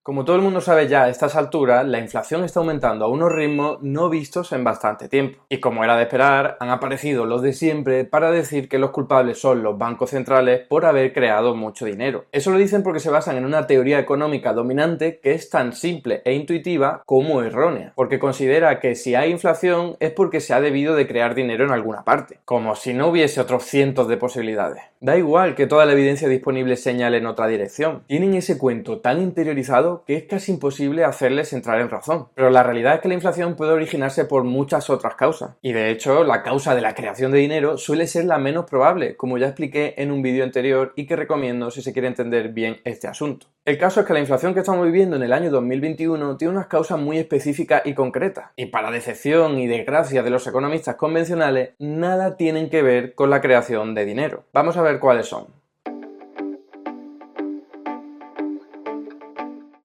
Como todo el mundo sabe ya a estas alturas, la inflación está aumentando a unos ritmos no vistos en bastante tiempo. Y como era de esperar, han aparecido los de siempre para decir que los culpables son los bancos centrales por haber creado mucho dinero. Eso lo dicen porque se basan en una teoría económica dominante que es tan simple e intuitiva como errónea, porque considera que si hay inflación es porque se ha debido de crear dinero en alguna parte, como si no hubiese otros cientos de posibilidades. Da igual que toda la evidencia disponible señale en otra dirección. Tienen ese cuento tan interiorizado que es casi imposible hacerles entrar en razón. Pero la realidad es que la inflación puede originarse por muchas otras causas. Y de hecho, la causa de la creación de dinero suele ser la menos probable, como ya expliqué en un vídeo anterior y que recomiendo si se quiere entender bien este asunto. El caso es que la inflación que estamos viviendo en el año 2021 tiene unas causas muy específicas y concretas. Y para decepción y desgracia de los economistas convencionales, nada tienen que ver con la creación de dinero. Vamos a ver cuáles son.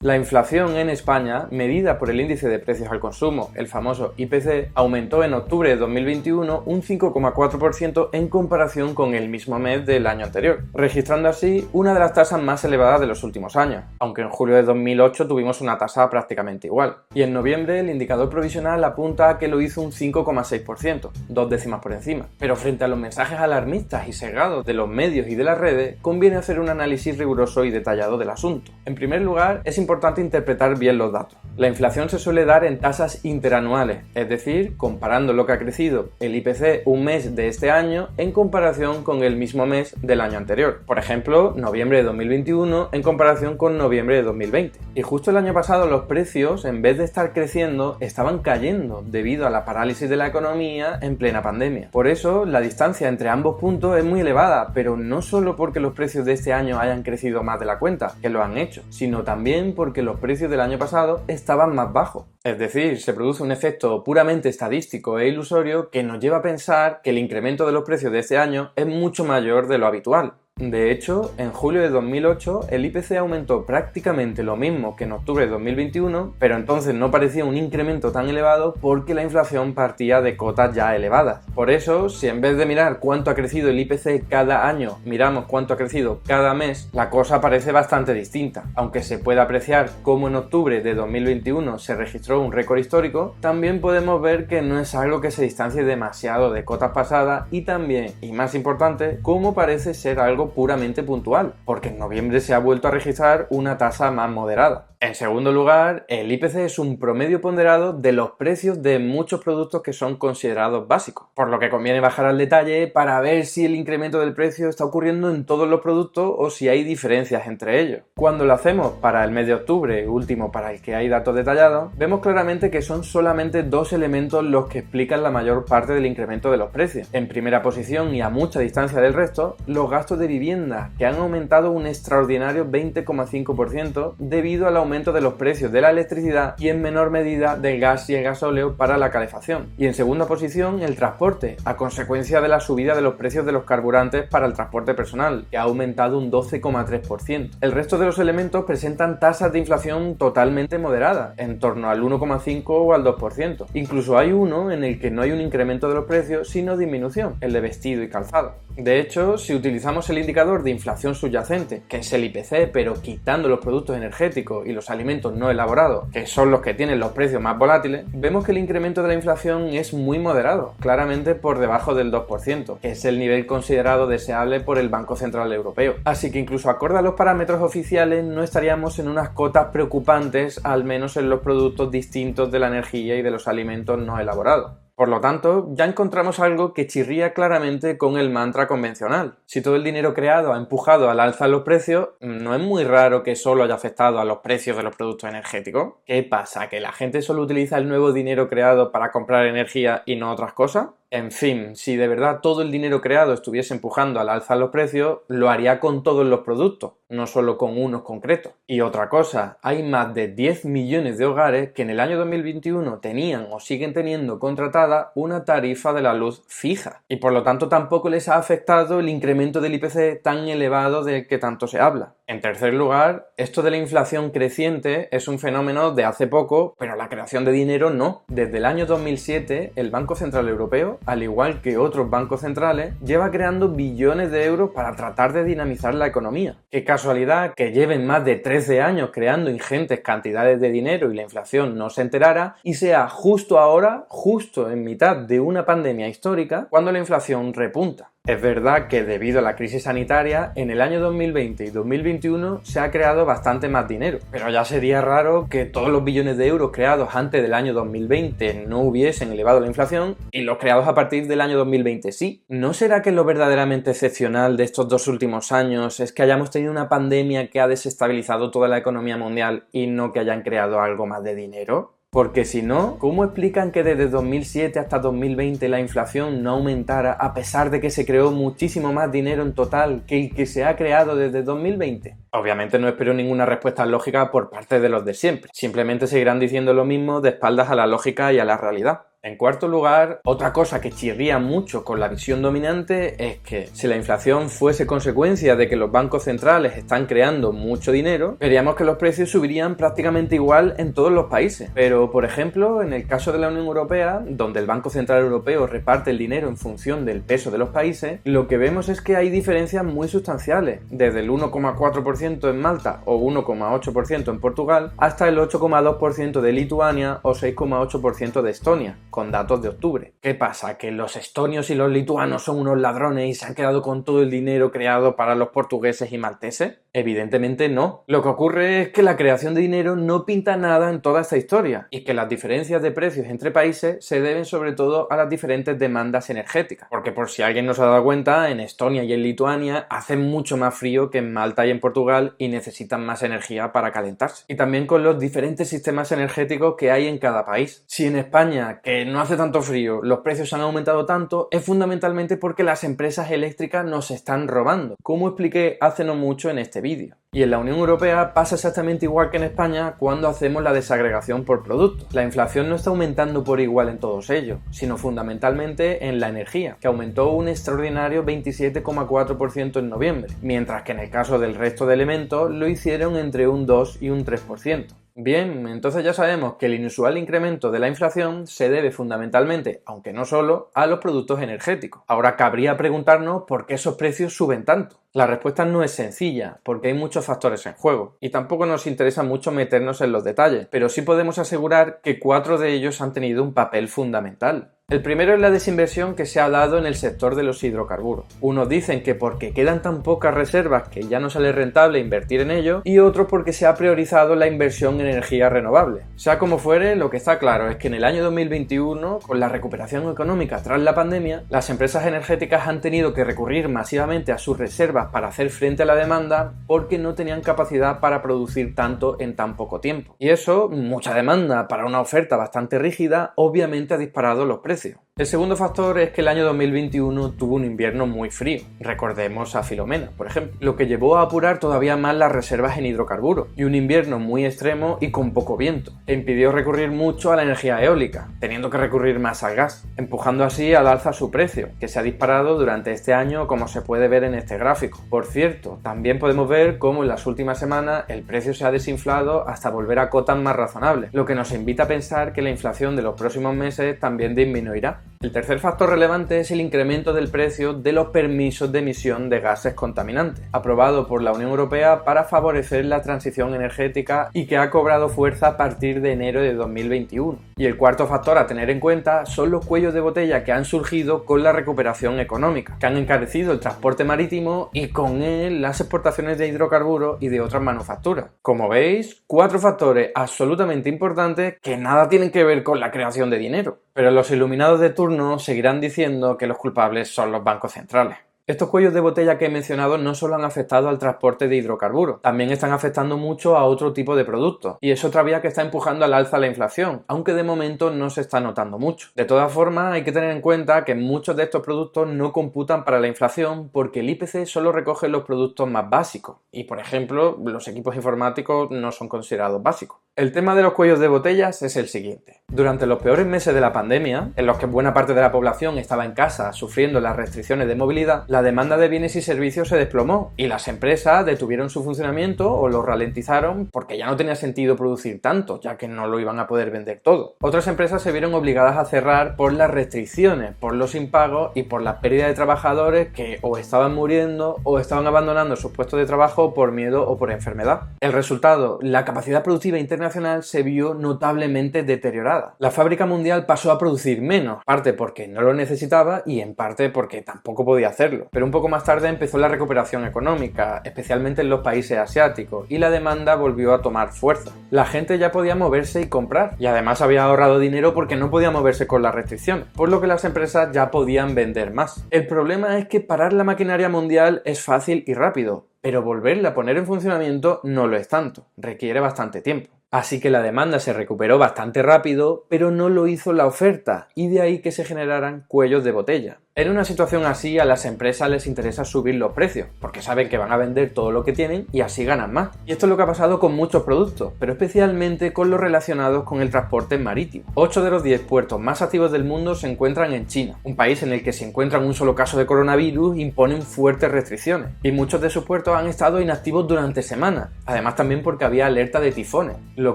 La inflación en España, medida por el índice de precios al consumo, el famoso IPC, aumentó en octubre de 2021 un 5,4% en comparación con el mismo mes del año anterior, registrando así una de las tasas más elevadas de los últimos años, aunque en julio de 2008 tuvimos una tasa prácticamente igual. Y en noviembre el indicador provisional apunta a que lo hizo un 5,6%, 2 décimas por encima. Pero frente a los mensajes alarmistas y sesgados de los medios y de las redes, conviene hacer un análisis riguroso y detallado del asunto. En primer lugar, es importante interpretar bien los datos. La inflación se suele dar en tasas interanuales, es decir, comparando lo que ha crecido el IPC un mes de este año en comparación con el mismo mes del año anterior. Por ejemplo, noviembre de 2021 en comparación con noviembre de 2020. Y justo el año pasado los precios, en vez de estar creciendo, estaban cayendo debido a la parálisis de la economía en plena pandemia. Por eso, la distancia entre ambos puntos es muy elevada, pero no solo porque los precios de este año hayan crecido más de la cuenta, que lo han hecho, sino también porque los precios del año pasado estaban más bajos. Es decir, se produce un efecto puramente estadístico e ilusorio que nos lleva a pensar que el incremento de los precios de este año es mucho mayor de lo habitual. De hecho, en julio de 2008 el IPC aumentó prácticamente lo mismo que en octubre de 2021, pero entonces no parecía un incremento tan elevado porque la inflación partía de cotas ya elevadas. Por eso, si en vez de mirar cuánto ha crecido el IPC cada año, miramos cuánto ha crecido cada mes, la cosa parece bastante distinta. Aunque se puede apreciar cómo en octubre de 2021 se registró un récord histórico, también podemos ver que no es algo que se distancie demasiado de cotas pasadas y también, y más importante, cómo parece ser algo puramente puntual, porque en noviembre se ha vuelto a registrar una tasa más moderada. En segundo lugar, el IPC es un promedio ponderado de los precios de muchos productos que son considerados básicos, por lo que conviene bajar al detalle para ver si el incremento del precio está ocurriendo en todos los productos o si hay diferencias entre ellos. Cuando lo hacemos para el mes de octubre, último para el que hay datos detallados, vemos claramente que son solamente dos elementos los que explican la mayor parte del incremento de los precios. En primera posición y a mucha distancia del resto, los gastos de vivienda, que han aumentado un extraordinario 20,5% debido al aumento de los precios de la electricidad y en menor medida del gas y el gasóleo para la calefacción. Y en segunda posición, el transporte, a consecuencia de la subida de los precios de los carburantes para el transporte personal, que ha aumentado un 12,3%. El resto de los elementos presentan tasas de inflación totalmente moderadas, en torno al 1,5 o al 2%. Incluso hay uno en el que no hay un incremento de los precios, sino disminución, el de vestido y calzado. De hecho, si utilizamos el indicador de inflación subyacente, que es el IPC, pero quitando los productos energéticos y los alimentos no elaborados, que son los que tienen los precios más volátiles, vemos que el incremento de la inflación es muy moderado, claramente por debajo del 2%, que es el nivel considerado deseable por el Banco Central Europeo. Así que incluso acorde a los parámetros oficiales no estaríamos en unas cotas preocupantes, al menos en los productos distintos de la energía y de los alimentos no elaborados. Por lo tanto, ya encontramos algo que chirría claramente con el mantra convencional. Si todo el dinero creado ha empujado al alza los precios, ¿no es muy raro que solo haya afectado a los precios de los productos energéticos? ¿Qué pasa? ¿Que la gente solo utiliza el nuevo dinero creado para comprar energía y no otras cosas? En fin, si de verdad todo el dinero creado estuviese empujando al alza los precios, lo haría con todos los productos, no solo con unos concretos. Y otra cosa, hay más de 10 millones de hogares que en el año 2021 tenían o siguen teniendo contratada una tarifa de la luz fija, y por lo tanto tampoco les ha afectado el incremento del IPC tan elevado del que tanto se habla. En tercer lugar, esto de la inflación creciente es un fenómeno de hace poco, pero la creación de dinero no. Desde el año 2007, el Banco Central Europeo al igual que otros bancos centrales, lleva creando billones de euros para tratar de dinamizar la economía. Qué casualidad que lleven más de 13 años creando ingentes cantidades de dinero y la inflación no se enterara, y sea justo ahora, justo en mitad de una pandemia histórica, cuando la inflación repunta. Es verdad que debido a la crisis sanitaria, en el año 2020 y 2021 se ha creado bastante más dinero, pero ya sería raro que todos los billones de euros creados antes del año 2020 no hubiesen elevado la inflación y los creados a partir del año 2020 sí. ¿No será que lo verdaderamente excepcional de estos 2 últimos años es que hayamos tenido una pandemia que ha desestabilizado toda la economía mundial y no que hayan creado algo más de dinero? Porque si no, ¿cómo explican que desde 2007 hasta 2020 la inflación no aumentara a pesar de que se creó muchísimo más dinero en total que el que se ha creado desde 2020? Obviamente no espero ninguna respuesta lógica por parte de los de siempre. Simplemente seguirán diciendo lo mismo de espaldas a la lógica y a la realidad. En cuarto lugar, otra cosa que chirría mucho con la visión dominante es que si la inflación fuese consecuencia de que los bancos centrales están creando mucho dinero, veríamos que los precios subirían prácticamente igual en todos los países. Pero, por ejemplo, en el caso de la Unión Europea, donde el Banco Central Europeo reparte el dinero en función del peso de los países, lo que vemos es que hay diferencias muy sustanciales, desde el 1,4% en Malta o 1,8% en Portugal, hasta el 8,2% de Lituania o 6,8% de Estonia, con datos de octubre. ¿Qué pasa? ¿Que los estonios y los lituanos son unos ladrones y se han quedado con todo el dinero creado para los portugueses y malteses? Evidentemente no. Lo que ocurre es que la creación de dinero no pinta nada en toda esta historia y que las diferencias de precios entre países se deben sobre todo a las diferentes demandas energéticas. Porque por si alguien no se ha dado cuenta, en Estonia y en Lituania hace mucho más frío que en Malta y en Portugal y necesitan más energía para calentarse. Y también con los diferentes sistemas energéticos que hay en cada país. Si en España, que no hace tanto frío, los precios han aumentado tanto, es fundamentalmente porque las empresas eléctricas nos están robando, como expliqué hace no mucho en este vídeo. Y en la Unión Europea pasa exactamente igual que en España cuando hacemos la desagregación por productos. La inflación no está aumentando por igual en todos ellos, sino fundamentalmente en la energía, que aumentó un extraordinario 27,4% en noviembre, mientras que en el caso del resto de elementos lo hicieron entre un 2 y un 3%. Bien, entonces ya sabemos que el inusual incremento de la inflación se debe fundamentalmente, aunque no solo, a los productos energéticos. Ahora cabría preguntarnos por qué esos precios suben tanto. La respuesta no es sencilla, porque hay muchos factores en juego, y tampoco nos interesa mucho meternos en los detalles, pero sí podemos asegurar que 4 de ellos han tenido un papel fundamental. El primero es la desinversión que se ha dado en el sector de los hidrocarburos. Unos dicen que porque quedan tan pocas reservas que ya no sale rentable invertir en ello, y otros porque se ha priorizado la inversión en energía renovable. Sea como fuere, lo que está claro es que en el año 2021, con la recuperación económica tras la pandemia, las empresas energéticas han tenido que recurrir masivamente a sus reservas para hacer frente a la demanda porque no tenían capacidad para producir tanto en tan poco tiempo. Y eso, mucha demanda para una oferta bastante rígida, obviamente ha disparado los precios. El segundo factor es que el año 2021 tuvo un invierno muy frío. Recordemos a Filomena, por ejemplo, lo que llevó a apurar todavía más las reservas en hidrocarburos, y un invierno muy extremo y con poco viento. E impidió recurrir mucho a la energía eólica, teniendo que recurrir más al gas, empujando así al alza su precio, que se ha disparado durante este año como se puede ver en este gráfico. Por cierto, también podemos ver cómo en las últimas semanas el precio se ha desinflado hasta volver a cotas más razonables, lo que nos invita a pensar que la inflación de los próximos meses también disminuirá. El tercer factor relevante es el incremento del precio de los permisos de emisión de gases contaminantes, aprobado por la Unión Europea para favorecer la transición energética y que ha cobrado fuerza a partir de enero de 2021. Y el cuarto factor a tener en cuenta son los cuellos de botella que han surgido con la recuperación económica, que han encarecido el transporte marítimo y con él las exportaciones de hidrocarburos y de otras manufacturas. Como veis, 4 factores absolutamente importantes que nada tienen que ver con la creación de dinero. Pero los iluminados de turno seguirán diciendo que los culpables son los bancos centrales. Estos cuellos de botella que he mencionado no solo han afectado al transporte de hidrocarburos, también están afectando mucho a otro tipo de productos, y es otra vía que está empujando al alza la inflación, aunque de momento no se está notando mucho. De todas formas, hay que tener en cuenta que muchos de estos productos no computan para la inflación porque el IPC solo recoge los productos más básicos, y por ejemplo, los equipos informáticos no son considerados básicos. El tema de los cuellos de botellas es el siguiente. Durante los peores meses de la pandemia, en los que buena parte de la población estaba en casa sufriendo las restricciones de movilidad, la demanda de bienes y servicios se desplomó y las empresas detuvieron su funcionamiento o lo ralentizaron porque ya no tenía sentido producir tanto, ya que no lo iban a poder vender todo. Otras empresas se vieron obligadas a cerrar por las restricciones, por los impagos y por la pérdida de trabajadores que o estaban muriendo o estaban abandonando sus puestos de trabajo por miedo o por enfermedad. El resultado, la capacidad productiva internacional se vio notablemente deteriorada. La fábrica mundial pasó a producir menos, parte porque no lo necesitaba y en parte porque tampoco podía hacerlo. Pero un poco más tarde empezó la recuperación económica, especialmente en los países asiáticos, y la demanda volvió a tomar fuerza. La gente ya podía moverse y comprar, y además había ahorrado dinero porque no podía moverse con las restricciones, por lo que las empresas ya podían vender más. El problema es que parar la maquinaria mundial es fácil y rápido, pero volverla a poner en funcionamiento no lo es tanto, requiere bastante tiempo. Así que la demanda se recuperó bastante rápido, pero no lo hizo la oferta, y de ahí que se generaran cuellos de botella. En una situación así, a las empresas les interesa subir los precios, porque saben que van a vender todo lo que tienen y así ganan más. Y esto es lo que ha pasado con muchos productos, pero especialmente con los relacionados con el transporte marítimo. 8 de los 10 puertos más activos del mundo se encuentran en China, un país en el que si encuentran un solo caso de coronavirus imponen fuertes restricciones, y muchos de sus puertos han estado inactivos durante semanas, además también porque había alerta de tifones, lo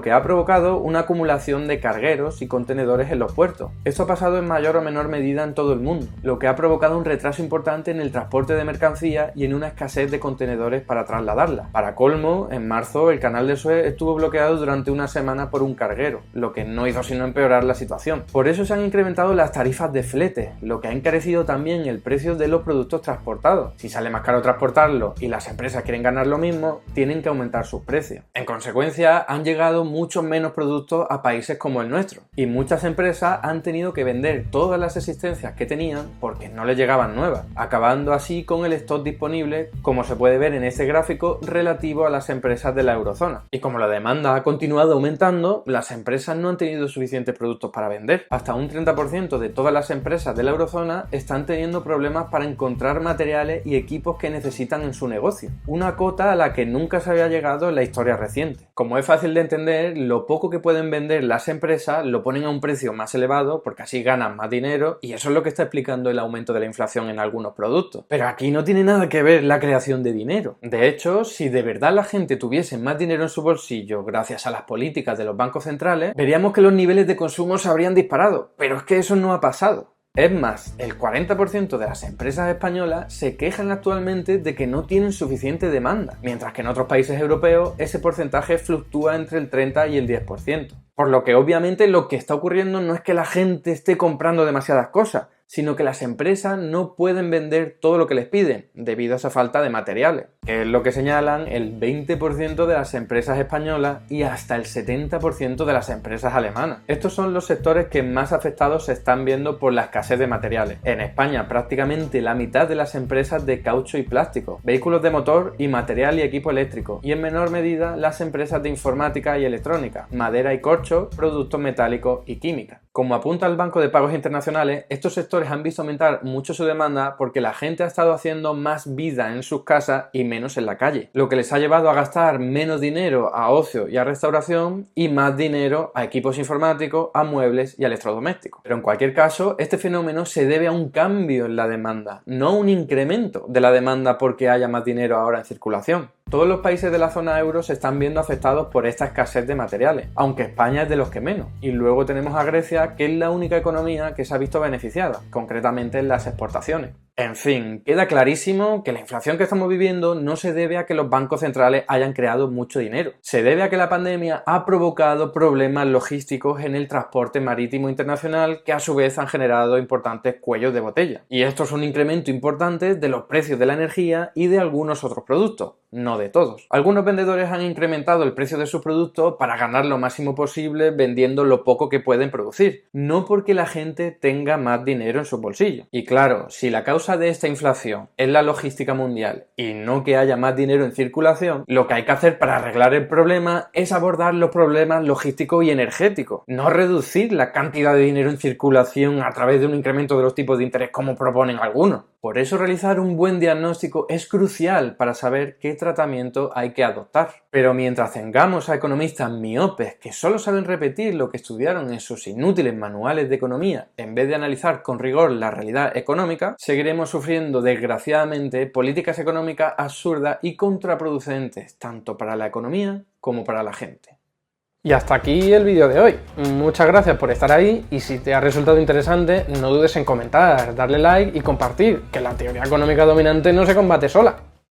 que ha provocado una acumulación de cargueros y contenedores en los puertos. Esto ha pasado en mayor o menor medida en todo el mundo, lo que ha provocado un retraso importante en el transporte de mercancías y en una escasez de contenedores para trasladarla. Para colmo, en marzo el canal de Suez estuvo bloqueado durante una semana por un carguero, lo que no hizo sino empeorar la situación. Por eso se han incrementado las tarifas de flete, lo que ha encarecido también el precio de los productos transportados. Si sale más caro transportarlo y las empresas quieren ganar lo mismo, tienen que aumentar sus precios. En consecuencia, han llegado muchos menos productos a países como el nuestro, y muchas empresas han tenido que vender todas las existencias que tenían porque no les llegaban nuevas, acabando así con el stock disponible, como se puede ver en este gráfico relativo a las empresas de la eurozona. Y como la demanda ha continuado aumentando, las empresas no han tenido suficientes productos para vender. Hasta un 30% de todas las empresas de la eurozona están teniendo problemas para encontrar materiales y equipos que necesitan en su negocio, una cota a la que nunca se había llegado en la historia reciente. Como es fácil de entender, lo poco que pueden vender las empresas lo ponen a un precio más elevado porque así ganan más dinero, y eso es lo que está explicando el aumento de la inflación en algunos productos. Pero aquí no tiene nada que ver la creación de dinero. De hecho, si de verdad la gente tuviese más dinero en su bolsillo gracias a las políticas de los bancos centrales, veríamos que los niveles de consumo se habrían disparado. Pero es que eso no ha pasado. Es más, el 40% de las empresas españolas se quejan actualmente de que no tienen suficiente demanda, mientras que en otros países europeos ese porcentaje fluctúa entre el 30 y el 10%. Por lo que obviamente lo que está ocurriendo no es que la gente esté comprando demasiadas cosas, sino que las empresas no pueden vender todo lo que les piden debido a esa falta de materiales, que es lo que señalan el 20% de las empresas españolas y hasta el 70% de las empresas alemanas. Estos son los sectores que más afectados se están viendo por la escasez de materiales. En España, prácticamente la mitad de las empresas de caucho y plástico, vehículos de motor y material y equipo eléctrico, y en menor medida las empresas de informática y electrónica, madera y corcho, productos metálicos y química. Como apunta el Banco de Pagos Internacionales, estos sectores han visto aumentar mucho su demanda porque la gente ha estado haciendo más vida en sus casas y menos en la calle, lo que les ha llevado a gastar menos dinero a ocio y a restauración y más dinero a equipos informáticos, a muebles y a electrodomésticos. Pero en cualquier caso, este fenómeno se debe a un cambio en la demanda, no un incremento de la demanda porque haya más dinero ahora en circulación. Todos los países de la zona euro se están viendo afectados por esta escasez de materiales, aunque España es de los que menos. Y luego tenemos a Grecia, que es la única economía que se ha visto beneficiada, concretamente en las exportaciones. En fin, queda clarísimo que la inflación que estamos viviendo no se debe a que los bancos centrales hayan creado mucho dinero. Se debe a que la pandemia ha provocado problemas logísticos en el transporte marítimo internacional que a su vez han generado importantes cuellos de botella. Y esto es un incremento importante de los precios de la energía y de algunos otros productos, no de todos. Algunos vendedores han incrementado el precio de sus productos para ganar lo máximo posible vendiendo lo poco que pueden producir, no porque la gente tenga más dinero en su bolsillo. Y claro, si la causa de esta inflación es la logística mundial y no que haya más dinero en circulación, lo que hay que hacer para arreglar el problema es abordar los problemas logísticos y energéticos, no reducir la cantidad de dinero en circulación a través de un incremento de los tipos de interés como proponen algunos. Por eso realizar un buen diagnóstico es crucial para saber qué tratamiento hay que adoptar. Pero mientras tengamos a economistas miopes que solo saben repetir lo que estudiaron en sus inútiles manuales de economía en vez de analizar con rigor la realidad económica, seguiremos sufriendo desgraciadamente políticas económicas absurdas y contraproducentes tanto para la economía como para la gente. Y hasta aquí el vídeo de hoy. Muchas gracias por estar ahí y si te ha resultado interesante no dudes en comentar, darle like y compartir, que la teoría económica dominante no se combate sola.